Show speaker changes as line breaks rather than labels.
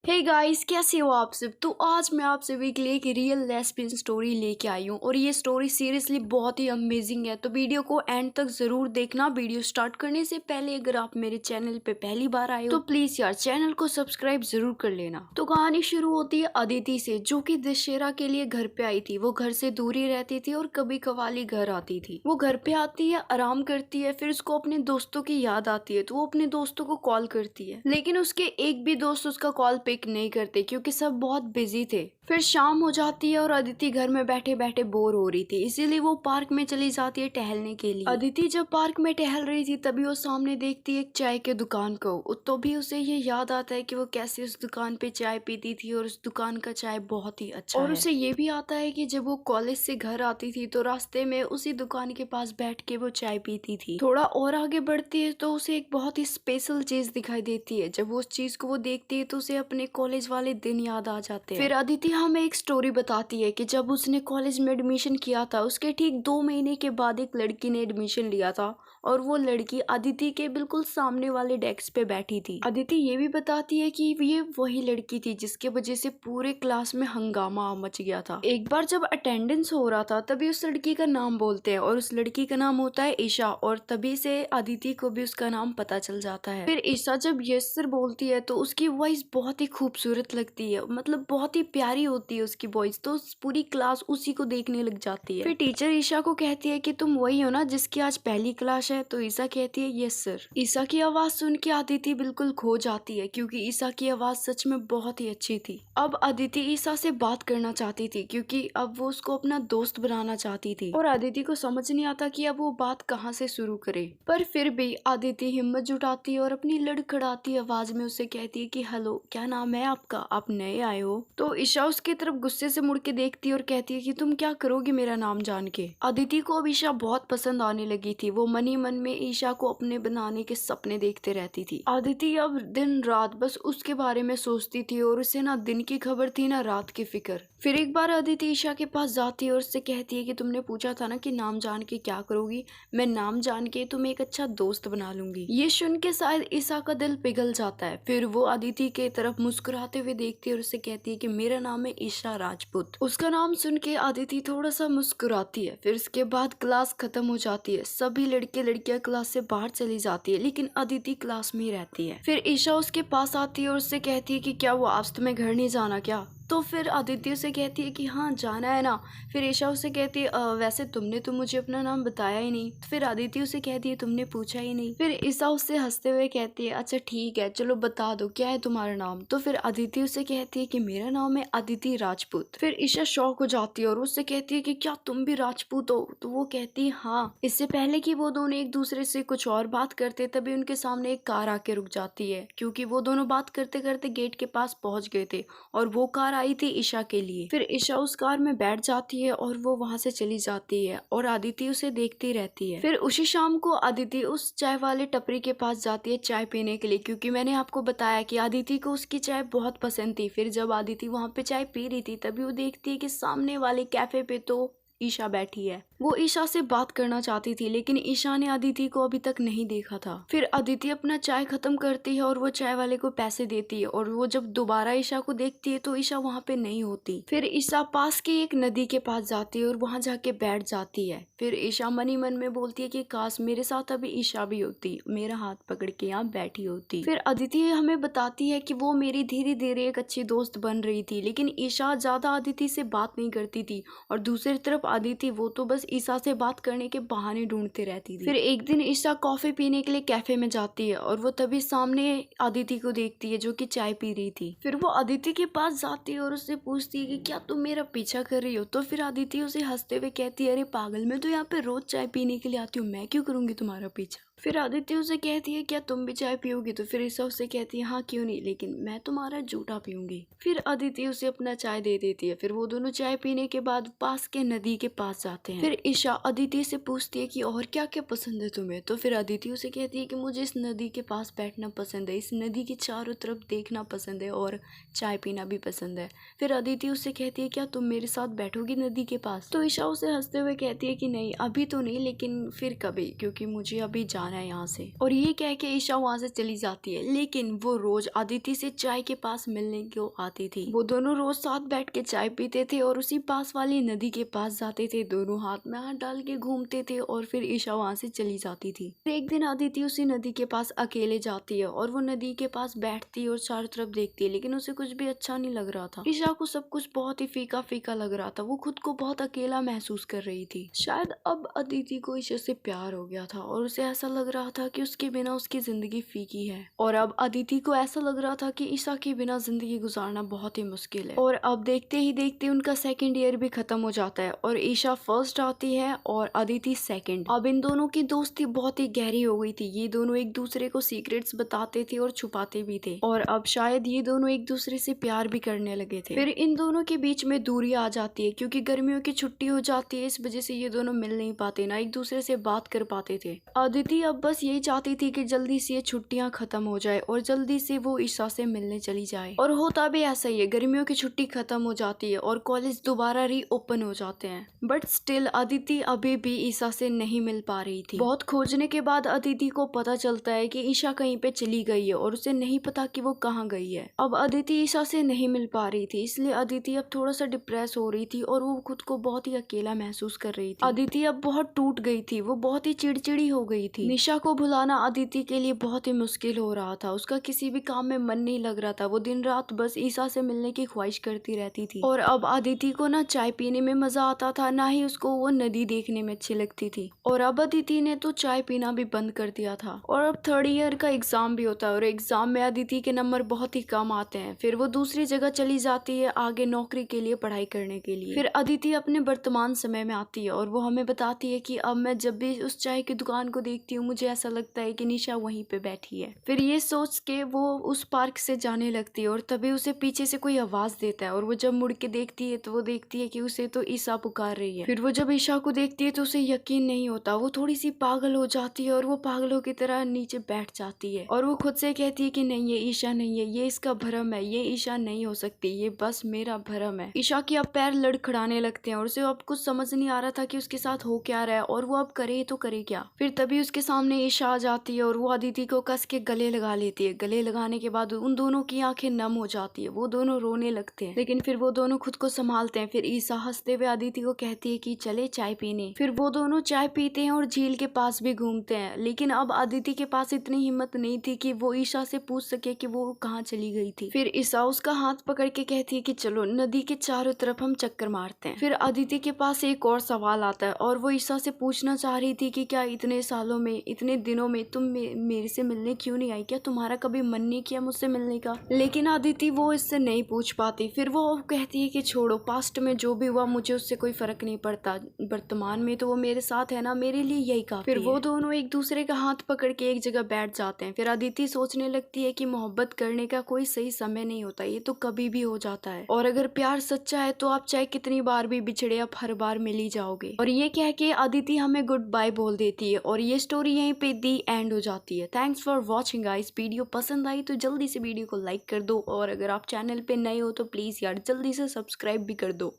Hey guys, कैसे हो आप सब। तो आज मैं आप सभी के लिए एक रियल लेस्बियन स्टोरी लेके आई हूँ और ये स्टोरी सीरियसली बहुत ही अमेजिंग है। तो वीडियो को एंड तक जरूर देखना। वीडियो स्टार्ट करने से पहले अगर आप मेरे चैनल पे पहली बार आए हो तो प्लीज यार चैनल को सब्सक्राइब जरूर कर लेना। तो कहानी शुरू होती है अदिति से, जो कि दशहरा के लिए घर पे आई थी। वो घर से दूर ही रहती थी और कभी कभाली घर आती थी। वो घर पे आती है, आराम करती है, फिर उसको अपने दोस्तों की याद आती है तो वो अपने दोस्तों को कॉल करती है, लेकिन उसके एक भी दोस्त उसका कॉल पिक नहीं करते क्योंकि सब बहुत बिजी थे। फिर शाम हो जाती है और अदिति घर में बैठे बैठे बोर हो रही थी, इसीलिए वो पार्क में चली जाती है टहलने के लिए। अदिति जब पार्क में टहल रही थी तभी वो सामने देखती है एक चाय के दुकान को। तो भी उसे ये याद आता है कि वो कैसे उस दुकान पे चाय पीती थी और उस दुकान का चाय बहुत ही अच्छा और उसे ये भी आता है कि जब वो कॉलेज से घर आती थी तो रास्ते में उसी दुकान के पास बैठ के वो चाय पीती थी। थोड़ा और आगे बढ़ती है तो उसे एक बहुत ही स्पेशल चीज दिखाई देती है। जब वो उस चीज को वो देखती है तो उसे अपने कॉलेज वाले दिन याद आ जाते हैं। फिर अदिति हमें एक स्टोरी बताती है कि जब उसने कॉलेज में एडमिशन किया था उसके ठीक 2 महीने के बाद एक लड़की ने एडमिशन लिया था और वो लड़की अदिति के बिल्कुल सामने वाले डेस्क पे बैठी थी। अदिति ये भी बताती है कि ये वही लड़की थी जिसके वजह से पूरे क्लास में हंगामा मच गया था। एक बार जब अटेंडेंस हो रहा था तभी उस लड़की का नाम बोलते हैं और उस लड़की का नाम होता है ईशा, और तभी से अदिति को भी उसका नाम पता चल जाता है। फिर ईशा जब यस सर बोलती है तो उसकी वॉइस बहुत ही खूबसूरत लगती है, मतलब बहुत ही प्यारी होती है उसकी वॉइस, तो पूरी क्लास उसी को देखने लग जाती है। फिर टीचर ईशा को कहती है कि तुम वही हो ना जिसकी आज पहली क्लास है। तो ईशा कहती है यस सर। ईशा की आवाज सुन के अदिति बिल्कुल खो जाती है क्योंकि ईशा की आवाज सच में बहुत ही अच्छी थी। अब अदिति ईशा से बात करना चाहती थी क्योंकि अब वो उसको अपना दोस्त बनाना चाहती थी और अदिति को समझ नहीं आता कि अब वो बात कहाँ से शुरू करे। पर फिर भी अदिति हिम्मत जुटाती है और अपनी लड़खड़ाती आवाज में उसे कहती है कि हेलो, क्या नाम है आपका, आप नए आए हो। तो ईशा उसकी तरफ गुस्से से मुड़ के देखती है और कहती है कि तुम क्या करोगी मेरा नाम जान के। अदिति को अब ईशा बहुत पसंद आने लगी थी। वो मन ही मन में ईशा को अपने बनाने के सपने देखते रहती थी। अदिति अब दिन रात बस उसके बारे में सोचती थी और उसे ना दिन की खबर थी ना रात की फिक्र। फिर एक बार अदिति ईशा के पास जाती है और उससे कहती है कि तुमने पूछा था ना कि नाम जान के क्या करोगी, मैं नाम जान के तुम्हें एक अच्छा दोस्त बना लूंगी। ये सुन के शायद ईशा का दिल पिघल जाता है। फिर वो अदिति के तरफ मुस्कुराते हुए देखती है और उससे कहती है कि मेरा नाम है ईशा राजपूत। उसका नाम सुन के अदिति थोड़ा सा मुस्कुराती है। फिर उसके बाद क्लास खत्म हो जाती है, सभी लड़के लड़कियां क्लास से बाहर चली जाती है लेकिन अदिति क्लास में ही रहती है। फिर ईशा उसके पास आती है और उससे कहती है कि क्या वो आज तुम्हें घर नहीं जाना क्या। तो फिर अदिति उसे कहती है कि हाँ जाना है ना। फिर ईशा उसे कहती है वैसे तुमने तो मुझे अपना नाम बताया ही नहीं। फिर अदिति उसे कहती है तुमने पूछा ही नहीं। फिर ईशा उससे हंसते हुए कहती है अच्छा ठीक है चलो बता दो क्या है तुम्हारा नाम। तो फिर अदिति उसे कहती है कि मेरा नाम है अदिति राजपूत। फिर ईशा शॉक हो जाती है और उससे कहती है कि क्या तुम भी राजपूत हो। तो वो कहती है हाँ। इससे पहले कि वो दोनों एक दूसरे से कुछ और बात करते तभी उनके सामने एक कार आके रुक जाती है क्योंकि वो दोनों बात करते करते गेट के पास पहुंच गए थे और वो कार आई थी ईशा के लिए। फिर ईशा उस कार में बैठ जाती है और वो वहां से चली जाती है और अदिति उसे देखती रहती है। फिर उसी शाम को अदिति उस चाय वाले टपरी के पास जाती है चाय पीने के लिए क्योंकि मैंने आपको बताया कि अदिति को उसकी चाय बहुत पसंद थी। फिर जब अदिति वहां पे चाय पी रही थी तभी वो देखती है कि सामने वाले कैफे पे तो ईशा बैठी है। वो ईशा से बात करना चाहती थी लेकिन ईशा ने अदिति को अभी तक नहीं देखा था। फिर अदिति अपना चाय खत्म करती है और वो चाय वाले को पैसे देती है और वो जब दोबारा ईशा को देखती है तो ईशा वहाँ पे नहीं होती। फिर ईशा पास की एक नदी के पास जाती है और वहाँ जाके बैठ जाती है। फिर ईशा मन ही मन में बोलती है कि काश मेरे साथ अभी ईशा भी होती, मेरा हाथ पकड़ के यहाँ बैठी होती। फिर अदिति हमें बताती है कि वो मेरी धीरे धीरे एक अच्छी दोस्त बन रही थी लेकिन ईशा ज्यादा अदिति से बात नहीं करती थी और दूसरी तरफ अदिति वो तो बस ईशा से बात करने के बहाने ढूंढते रहती थी। फिर एक दिन ईशा कॉफी पीने के लिए कैफे में जाती है और वो तभी सामने अदिति को देखती है जो कि चाय पी रही थी। फिर वो अदिति के पास जाती है और उससे पूछती है कि क्या तुम मेरा पीछा कर रही हो। तो फिर अदिति उसे हंसते हुए कहती है अरे पागल, मैं तो यहाँ पे रोज चाय पीने के लिए आती हूँ, मैं क्यों करूंगी तुम्हारा पीछा। फिर अदिति उसे कहती है क्या तुम भी चाय पियोगी। तो फिर ईशा उससे कहती है हाँ क्यों नहीं, लेकिन मैं तुम्हारा जूठा पीऊंगी। फिर अदिति उसे अपना चाय दे देती है। फिर वो दोनों चाय पीने के बाद पास के नदी के पास जाते हैं। फिर ईशा अदिति से पूछती है कि और क्या क्या पसंद है तुम्हें। तो फिर अदिति उसे कहती है कि मुझे इस नदी के पास बैठना पसंद है, इस नदी के चारों तरफ देखना पसंद है और चाय पीना भी पसंद है। फिर अदिति उससे कहती है क्या तुम मेरे साथ बैठोगी नदी के पास। तो ईशा उसे हंसते हुए कहती है कि नहीं अभी तो नहीं, लेकिन फिर कभी, क्योंकि मुझे अभी जाना जाना है यहाँ से। और ये कह के ईशा वहाँ से चली जाती है, लेकिन वो रोज अदिति से चाय के पास मिलने को आती थी। वो दोनों रोज साथ बैठ के चाय पीते थे और उसी पास वाली नदी के पास जाते थे, दोनों हाथ में हाथ डाल के घूमते थे और फिर ईशा वहाँ से चली जाती थी। एक दिन अदिति उसी नदी के पास अकेले जाती है और वो नदी के पास बैठती है और चारों तरफ देखती है, लेकिन उसे कुछ भी अच्छा नहीं लग रहा था। ईशा को सब कुछ बहुत ही फीका फीका लग रहा था, वो खुद को बहुत अकेला महसूस कर रही थी। शायद अब अदिति को ईशा से प्यार हो गया था और उसे ऐसा लग रहा था कि उसके बिना उसकी जिंदगी फीकी है। और अब अदिति को ऐसा लग रहा था कि ईशा के बिना जिंदगी गुजारना बहुत ही मुश्किल है। और अब देखते ही देखते उनका सेकंड ईयर भी खत्म हो जाता है और ईशा फर्स्ट आती है और अदिति सेकंड। अब इन दोनों की दोस्ती बहुत ही गहरी हो गई थी, ये दोनों एक दूसरे को सीक्रेट्स बताते थे और छुपाते भी थे और अब शायद ये दोनों एक दूसरे से प्यार भी करने लगे थे। फिर इन दोनों के बीच में दूरी आ जाती है क्योंकि गर्मियों की छुट्टी हो जाती है, इस वजह से ये दोनों मिल नहीं पाते, ना एक दूसरे से बात कर पाते थे। अदिति अब बस यही चाहती थी कि जल्दी से ये छुट्टियां खत्म हो जाए और जल्दी से वो ईशा से मिलने चली जाए। और होता भी ऐसा ही है, गर्मियों की छुट्टी खत्म हो जाती है और कॉलेज दोबारा रीओपन हो जाते हैं, बट स्टिल अदिति अभी भी ईशा से नहीं मिल पा रही थी। बहुत खोजने के बाद अदिति को पता चलता है कि ईशा कहीं पे चली गई है और उसे नहीं पता कि वो कहाँ गई है। अब अदिति ईशा से नहीं मिल पा रही थी, इसलिए अदिति अब थोड़ा सा डिप्रेस हो रही थी और वो खुद को बहुत ही अकेला महसूस कर रही थी। अदिति अब बहुत टूट गई थी, वो बहुत ही चिड़चिड़ी हो गई थी। निशा को भुलाना अदिति के लिए बहुत ही मुश्किल हो रहा था, उसका किसी भी काम में मन नहीं लग रहा था, वो दिन रात बस ईशा से मिलने की ख्वाहिश करती रहती थी। और अब अदिति को ना चाय पीने में मजा आता था, ना ही उसको वो नदी देखने में अच्छी लगती थी। और अब अदिति ने तो चाय पीना भी बंद कर दिया था। और अब थर्ड ईयर का एग्जाम भी होता है और एग्जाम में अदिति के नंबर बहुत ही कम आते हैं। फिर वो दूसरी जगह चली जाती है आगे नौकरी के लिए, पढ़ाई करने के लिए। फिर अदिति अपने वर्तमान समय में आती है और वो हमें बताती है कि अब मैं जब भी उस चाय की दुकान को देखती हूँ मुझे ऐसा लगता है कि निशा वहीं पे बैठी है। फिर ये सोच के वो उस पार्क से जाने लगती है और तभी उसे पीछे से कोई आवाज देता है और वो जब मुड़ के देखती है तो वो देखती है कि उसे तो ईशा पुकार रही है। फिर वो जब ईशा को देखती है तो उसे यकीन नहीं होता, वो थोड़ी सी पागल हो जाती है और वो पागलों की तरह नीचे बैठ जाती है और वो खुद से कहती है कि नहीं ये ईशा नहीं है, ये इसका भ्रम है, ये ईशा नहीं हो सकती, ये बस मेरा भ्रम है। ईशा के अब पैर लड़खड़ाने लगते हैं और उसे अब कुछ समझ नहीं आ रहा था कि उसके साथ हो क्या रहा है और वो अब करे तो करे क्या। फिर तभी उसके सामने ईशा आ जाती है और वो अदिति को कस के गले लगा लेती है। गले लगाने के बाद उन दोनों की आंखें नम हो जाती है, वो दोनों रोने लगते हैं, लेकिन फिर वो दोनों खुद को संभालते हैं। फिर ईशा हंसते हुए अदिति को कहती है कि चले चाय पीने। फिर वो दोनों चाय पीते हैं और झील के पास भी घूमते हैं, लेकिन अब अदिति के पास इतनी हिम्मत नहीं थी कि वो ईशा से पूछ सके कि वो कहाँ चली गई थी। फिर ईशा उसका हाथ पकड़ के कहती है कि चलो नदी के चारों तरफ हम चक्कर मारते हैं। फिर अदिति के पास एक और सवाल आता है और वो ईशा से पूछना चाह रही थी कि क्या इतने सालों में, इतने दिनों में तुम मेरे से मिलने क्यों नहीं आई, क्या तुम्हारा कभी मन नहीं किया मुझसे मिलने का। लेकिन अदिति वो इससे नहीं पूछ पाती। फिर वो कहती है कि छोड़ो, पास्ट में जो भी हुआ मुझे उससे कोई फर्क नहीं पड़ता, वर्तमान में तो वो मेरे साथ है ना, मेरे लिए यही काफी है। फिर वो दोनों एक दूसरे का हाथ पकड़ के एक जगह बैठ जाते हैं। फिर अदिति सोचने लगती है कि मोहब्बत करने का कोई सही समय नहीं होता, ये तो कभी भी हो जाता है और अगर प्यार सच्चा है तो आप चाहे कितनी बार भी बिछड़े आप हर बार मिल ही जाओगे। और ये कह के अदिति हमें गुड बाय बोल देती है और ये स्टोरी यहीं पे दी एंड हो जाती है। Thanks for watching guys. Video पसंद आई तो जल्दी से वीडियो को लाइक कर दो और अगर आप चैनल पे नए हो तो प्लीज यार जल्दी से सब्सक्राइब भी कर दो।